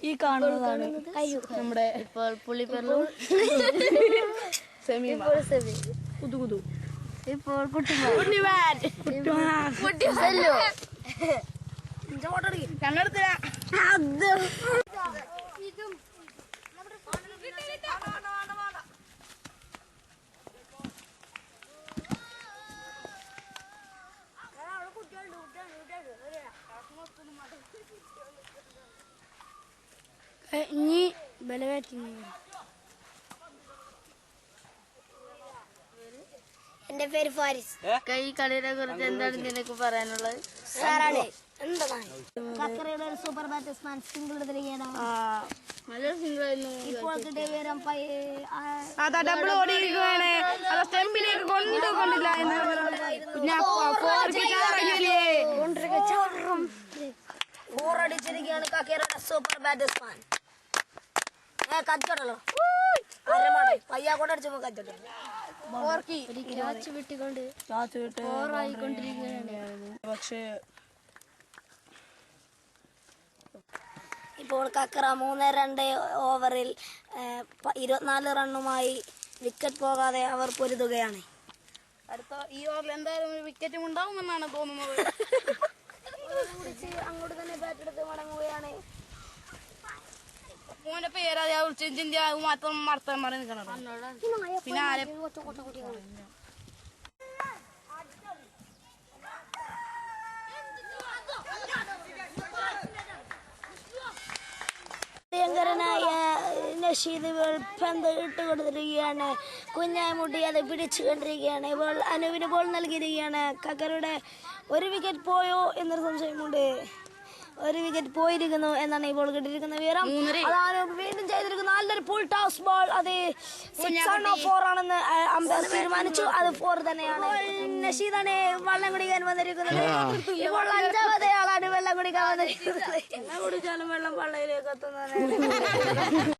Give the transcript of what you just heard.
ഈ കാണുന്നതാണ് നമ്മുടെ ഇപ്പോൾ പുളിപ്പെല്ലും കുതു ഇപ്പോൾ ഇനി ബലവേറ്റിങ്. എന്റെ പേര് ഫാരിസ്. ഈ കളിയെ കുറിച്ച് എന്താണ് നിനക്ക് പറയാനുള്ളത്? കക്കറയുടെ ഒരു സൂപ്പർ ബാറ്റ്സ്മാൻ സിംഗിൾ എടുത്തിരിക്കുകയാണ്. നല്ലൊരു സിംഗിൾ ആയിരുന്നു. ഇപ്പോൾ കിട്ടിയ വിവരം ഡബിൾ ഓടിയിരിക്കുകയാണ്. അത് സ്റ്റെമ്പിലേക്ക് കൊണ്ടില്ല ബോറടിച്ചിരിക്കുകയാണ് കക്കറയുടെ സൂപ്പർ ബാറ്റ്സ്മാൻ. കച്ചോടല്ലോ പയ്യാ കൂടെ അടിച്ചപ്പോ കച്ചോട്ടോ വിട്ടുകൊണ്ട് പക്ഷേ ഇപ്പോൾ കക്കറ 3-2 ഓവറിൽ 24 റണ്ണുമായി വിക്കറ്റ് പോകാതെ അവർ പൊരുതുകയാണ്. അടുത്ത ഈ ഓവറിൽ എന്തായാലും ഒരു വിക്കറ്റും ഉണ്ടാവുമെന്നാണ് തോന്നുന്നത്. അങ്ങോട്ട് തന്നെ ബാറ്റ് എടുത്ത് മടങ്ങുകയാണ്. മോന്റെ പേര് ചിന്തിന്റെ മാത്രം മറത്താൻ മാറി നിൽക്കണം. പിന്നെ ആരെ ഭയങ്കരനായ നഷീദ് പന്ത് ഇട്ട് കൊടുത്തിരിക്കുകയാണ്. കുഞ്ഞാമുട്ടി അത് പിടിച്ചു കൊണ്ടിരിക്കുകയാണ്. ഇപ്പോൾ അനുവിന് ബോൾ നൽകിയിരിക്കുകയാണ്. കക്കറുടെ ഒരു വിക്കറ്റ് പോയോ എന്നൊരു സംശയമുണ്ട്. ഒരു വിക്കറ്റ് പോയിരിക്കുന്നു എന്നാണ് ഇപ്പോൾ കിട്ടിയിരിക്കുന്ന വിവരം. അതാണ് വീണ്ടും ചെയ്തിരിക്കുന്നത്. നല്ലൊരു ഫുൾ ടോസ് ബോൾ. അത് 6 ആണോ 4 ആണെന്ന് അമ്പയർ തീരുമാനിച്ചു. അത് 4 തന്നെയാണ്. നഷീദാണ് വെള്ളം കുടിക്കാൻ വന്നിരിക്കുന്നത്. ഇപ്പോൾ 5ാമത്തെ ആളാണ് വെള്ളം കുടിക്കാൻ വന്നിരിക്കുന്നത്. കുടിച്ചാലും വെള്ളം പള്ളയിലേക്ക് എത്തുന്നത്.